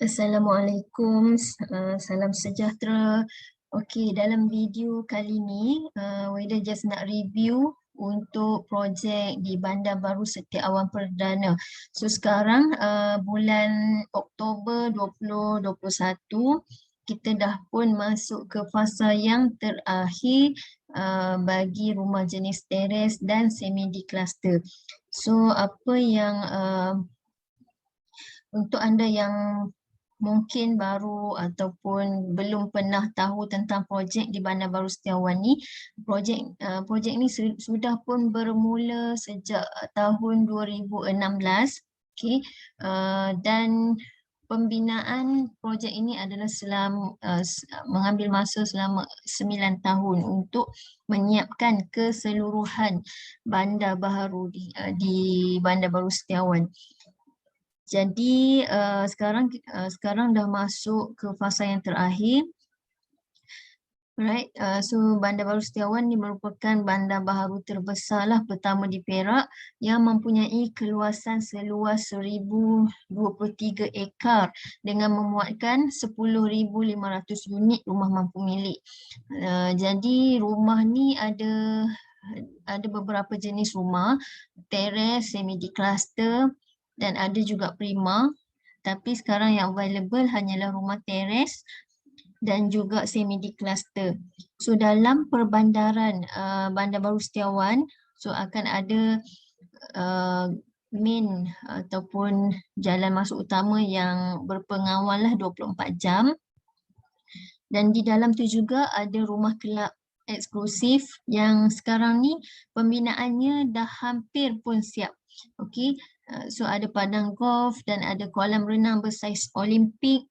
Assalamualaikum, salam sejahtera. Okey, dalam video kali ni, Weda just nak review untuk projek di Bandar Baru Setia Awang Perdana. So sekarang bulan Oktober 2021, kita dah pun masuk ke fasa yang terakhir bagi rumah jenis teres dan semi di cluster. So apa yang untuk anda yang mungkin baru ataupun belum pernah tahu tentang projek di Bandar Baru Setiawan ni, projek ni sudah pun bermula sejak tahun 2016, okey, dan pembinaan projek ini adalah mengambil masa selama 9 tahun untuk menyiapkan keseluruhan bandar baharu di Bandar Baru Setiawan. Jadi sekarang dah masuk ke fasa yang terakhir. Right, so Bandar Baru Setiawan ni merupakan bandar baharu terbesarlah pertama di Perak yang mempunyai keluasan seluas 1023 ekar dengan memuatkan 10,500 unit rumah mampu milik. Jadi rumah ni ada beberapa jenis rumah, teres, semi di cluster dan ada juga prima. Tapi sekarang yang available hanyalah rumah teres dan juga semi di cluster. So dalam perbandaran Bandar Baru Setiawan, so akan ada main ataupun jalan masuk utama yang berpengawal lah 24 jam. Dan di dalam tu juga ada rumah kelab eksklusif yang sekarang ni pembinaannya dah hampir pun siap. Okey, so ada padang golf dan ada kolam renang bersaiz Olimpik,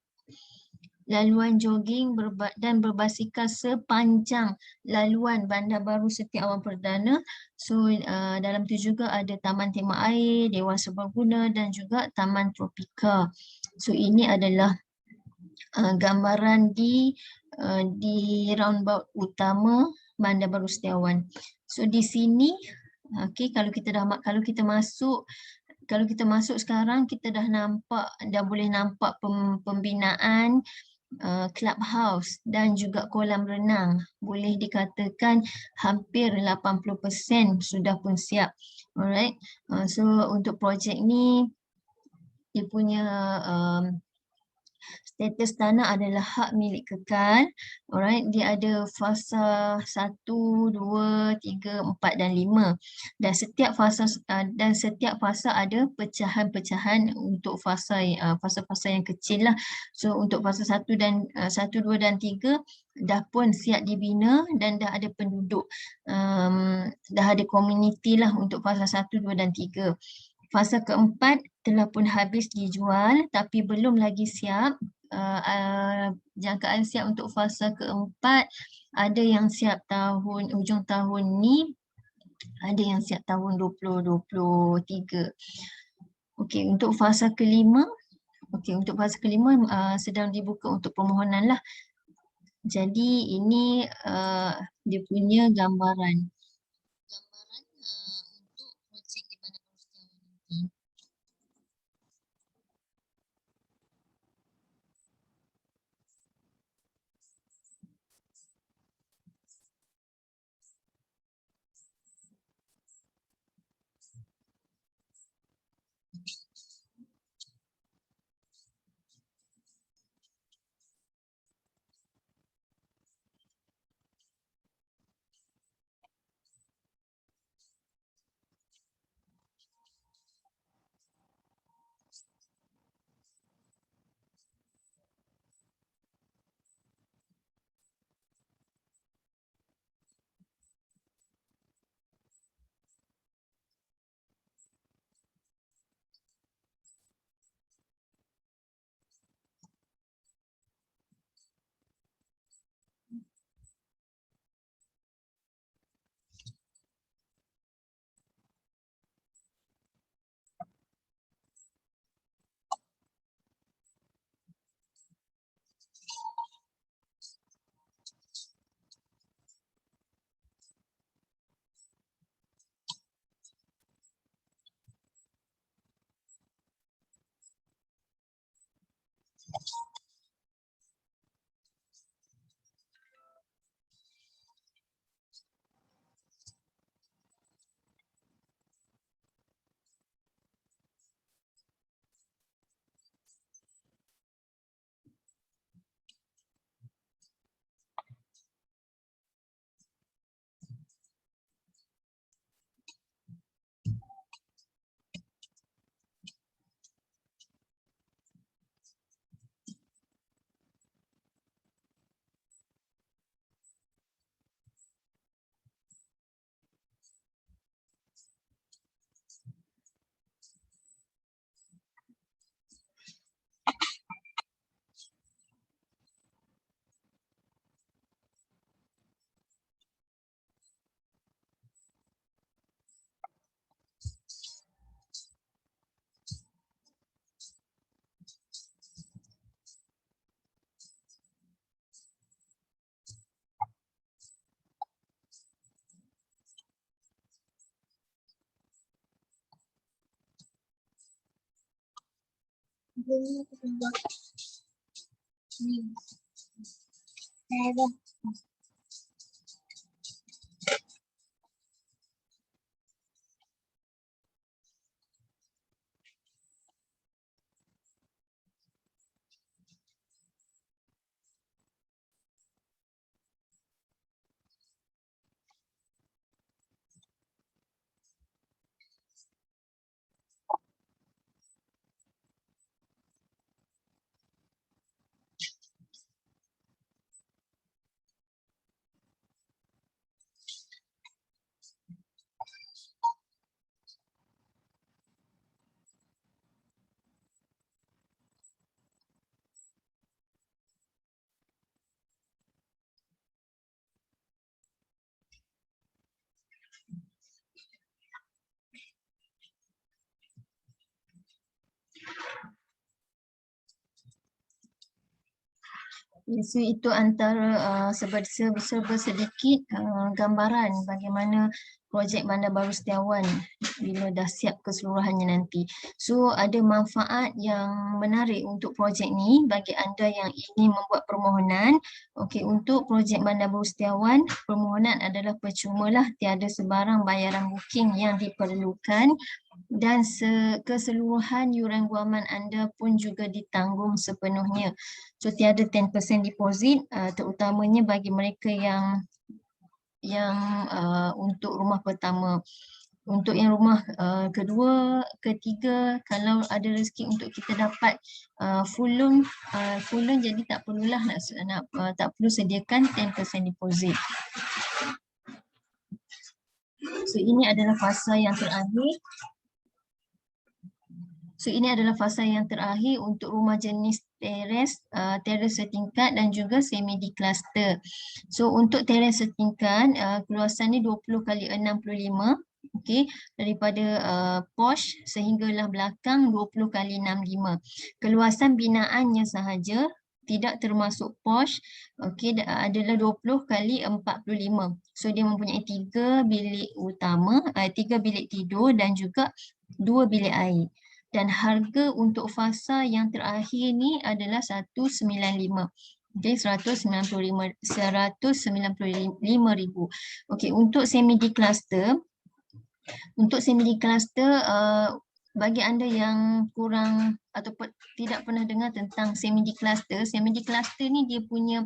laluan jogging dan berbasikal sepanjang laluan Bandar Baru Setia Awang Perdana. So dalam tu juga ada taman tema air, dewan serbaguna dan juga taman tropika. So ini adalah gambaran di roundabout utama Bandar Baru Setiawan. So di sini, okey, kalau kita masuk sekarang, kita dah boleh nampak pembinaan clubhouse dan juga kolam renang. Boleh dikatakan hampir 80% sudah pun siap. Alright, so untuk projek ni dia punya status tanah adalah hak milik kekal. Alright, dia ada fasa 1, 2, 3, 4 dan 5. Dan setiap fasa ada pecahan-pecahan untuk fasa-fasa yang kecil lah. So untuk fasa 1, 2 dan 3 dah pun siap dibina dan dah ada penduduk. Dah ada komuniti lah untuk fasa 1, 2 dan 3. Fasa keempat telah pun habis dijual tapi belum lagi siap. Jangkaan siap untuk fasa keempat ada yang siap ujung tahun ni, ada yang siap tahun 2023. Okey, untuk fasa kelima, sedang dibuka untuk permohonan lah. Jadi ini dia punya gambaran untuk projek di Bandar Baru Setiawan nanti. So itu antara serba sedikit gambaran bagaimana projek Bandar Baru Setiawan bila dah siap keseluruhannya nanti. So ada manfaat yang menarik untuk projek ni bagi anda yang ingin membuat permohonan. Okey, untuk projek Bandar Baru Setiawan, permohonan adalah percuma lah, tiada sebarang bayaran booking yang diperlukan dan keseluruhan yuran guaman anda pun juga ditanggung sepenuhnya. So tiada 10% deposit, terutamanya bagi mereka yang untuk rumah pertama. Untuk yang rumah kedua, ketiga, kalau ada rezeki untuk kita dapat full loan, jadi tak perlulah tak perlu sediakan 10% deposit. So ini adalah fasa yang terakhir. So ini adalah fasa yang terakhir untuk rumah jenis teres setingkat dan juga semi di-cluster. So untuk teres setingkat, keluasan ni 20 kali 65, okey, daripada porch sehinggalah belakang 20 kali 65. Keluasan binaannya sahaja tidak termasuk porch, okey, adalah 20 kali 45. So dia mempunyai 3 bilik utama, 3 bilik tidur dan juga 2 bilik air. Dan harga untuk fasa yang terakhir ni adalah 195. Okey, 195,000. Okey, untuk semi di-cluster, bagi anda yang kurang atau tidak pernah dengar tentang semi di-cluster ni dia punya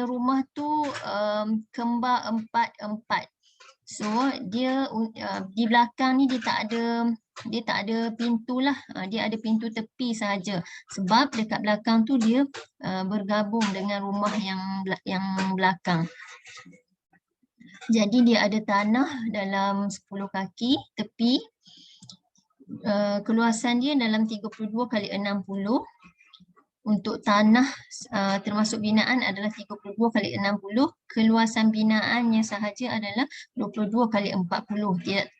rumah tu kembar 4-4. So dia di belakang ni dia tak ada pintu lah, dia ada pintu tepi sahaja sebab dekat belakang tu dia bergabung dengan rumah yang belakang. Jadi dia ada tanah dalam 10 kaki tepi, keluasan dia dalam 32 kali 60. Untuk tanah termasuk binaan adalah 32 kali 60. Keluasan binaannya sahaja adalah 22 kali 40.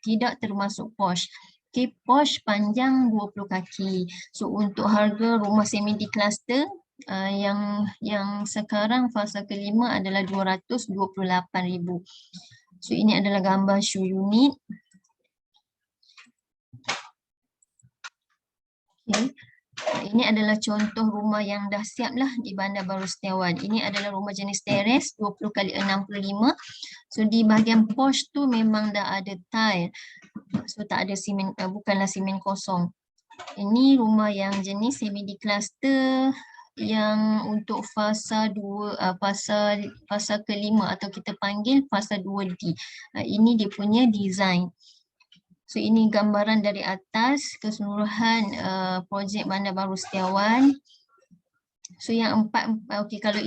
Tidak termasuk porch. Okay, porch panjang 20 kaki. So untuk harga rumah semi di cluster yang sekarang fasa kelima adalah 228,000. So ini adalah gambar show unit. Okay. Ini adalah contoh rumah yang dah siap lah di Bandar Baru Setiawan. Ini adalah rumah jenis teres 20 kali 65. So di bahagian porch tu memang dah ada tile. So tak ada simen, bukanlah simen kosong. Ini rumah yang jenis semi di cluster yang untuk fasa 2, fasa kelima atau kita panggil fasa 2D. Ini dia punya design. So ini gambaran dari atas keseluruhan projek Bandar Baru Setiawan. So yang okey, kalau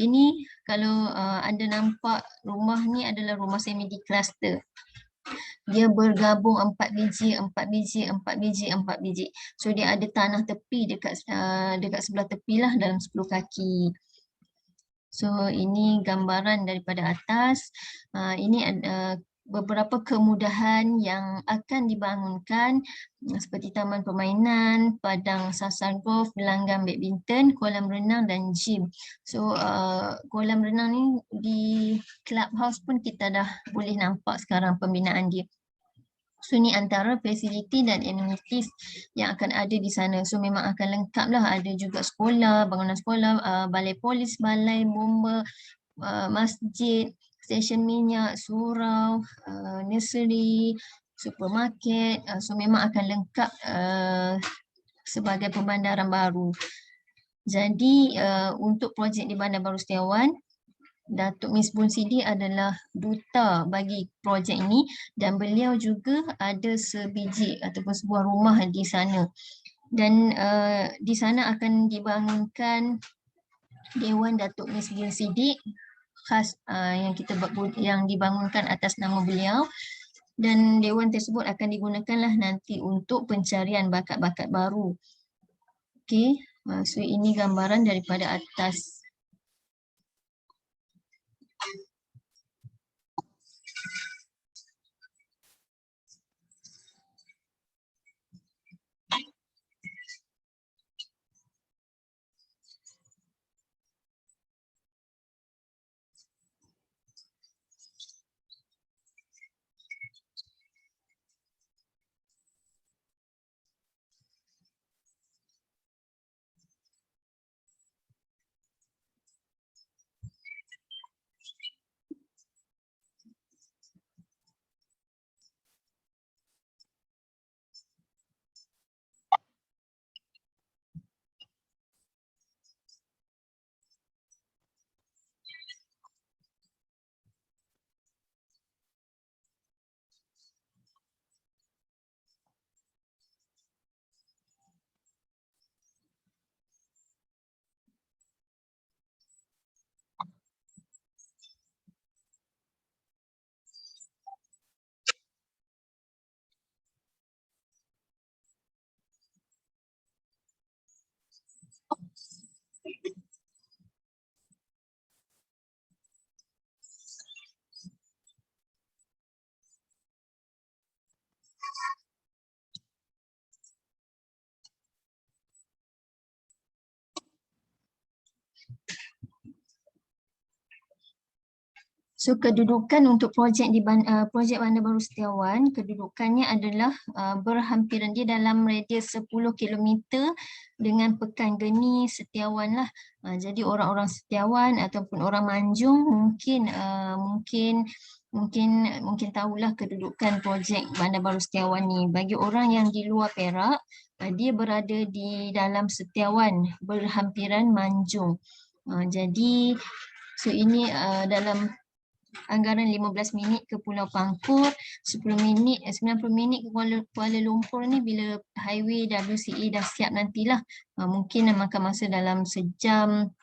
anda nampak rumah ni adalah rumah semi di cluster. Dia bergabung 4 biji, 4 biji, 4 biji, 4 biji. So dia ada tanah tepi dekat sebelah tepi lah dalam 10 kaki. So ini gambaran daripada atas. Ini beberapa kemudahan yang akan dibangunkan seperti taman permainan, padang sasar golf, gelanggang badminton, kolam renang dan gym. So kolam renang ni di clubhouse pun kita dah boleh nampak sekarang pembinaan dia. Sunyi antara fasiliti dan amenities yang akan ada di sana. So memang akan lengkap lah. Ada juga sekolah, bangunan sekolah, balai polis, balai bomba, masjid, stesen minyak, surau, nursery, supermarket. So memang akan lengkap sebagai pembandaran baru. Jadi untuk projek di Bandar Baru Setiawan, Datuk Miss Bun Sidi adalah duta bagi projek ini dan beliau juga ada sebiji ataupun sebuah rumah di sana. Dan di sana akan dibangunkan Dewan Datuk Miss Bun Sidi khas yang dibangunkan atas nama beliau, dan dewan tersebut akan digunakanlah nanti untuk pencarian bakat-bakat baru. Okey, so ini gambaran daripada atas. So kedudukan untuk projek projek Bandar Baru Setiawan, kedudukannya adalah berhampiran, dia dalam radius 10 kilometer dengan Pekan Geni Setiawan lah. Jadi orang-orang Setiawan ataupun orang Manjung mungkin tahulah kedudukan projek Bandar Baru Setiawan ni. Bagi orang yang di luar Perak, dia berada di dalam Setiawan berhampiran Manjung. Jadi so ini dalam anggaran 15 minit ke Pulau Pangkor, 90 minit ke Kuala Lumpur ni bila highway WCA dah siap nantilah. Mungkin makan masa dalam sejam.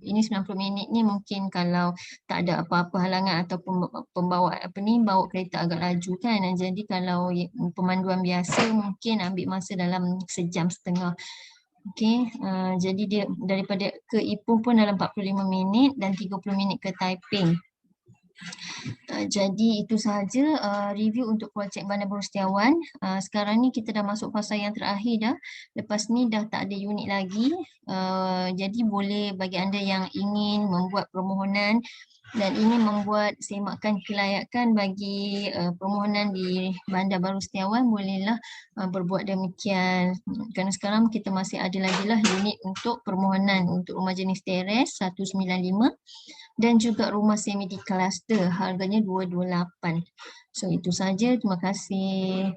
Ini 90 minit ni mungkin kalau tak ada apa-apa halangan ataupun bawa kereta agak laju kan. Jadi kalau pemanduan biasa mungkin ambil masa dalam sejam setengah. Okey, jadi dia daripada ke Ipoh pun dalam 45 minit dan 30 minit ke Taiping. Jadi itu sahaja review untuk projek Bandar Baru Setiawan. Sekarang ni kita dah masuk fasa yang terakhir dah. Lepas ni dah tak ada unit lagi. Jadi boleh bagi anda yang ingin membuat permohonan dan ingin membuat semakan kelayakan bagi permohonan di Bandar Baru Setiawan, bolehlah berbuat demikian. Kerana sekarang kita masih ada lagi lah unit untuk permohonan untuk rumah jenis teres 195 dan juga rumah semi di cluster, harganya 228. So itu saja, terima kasih.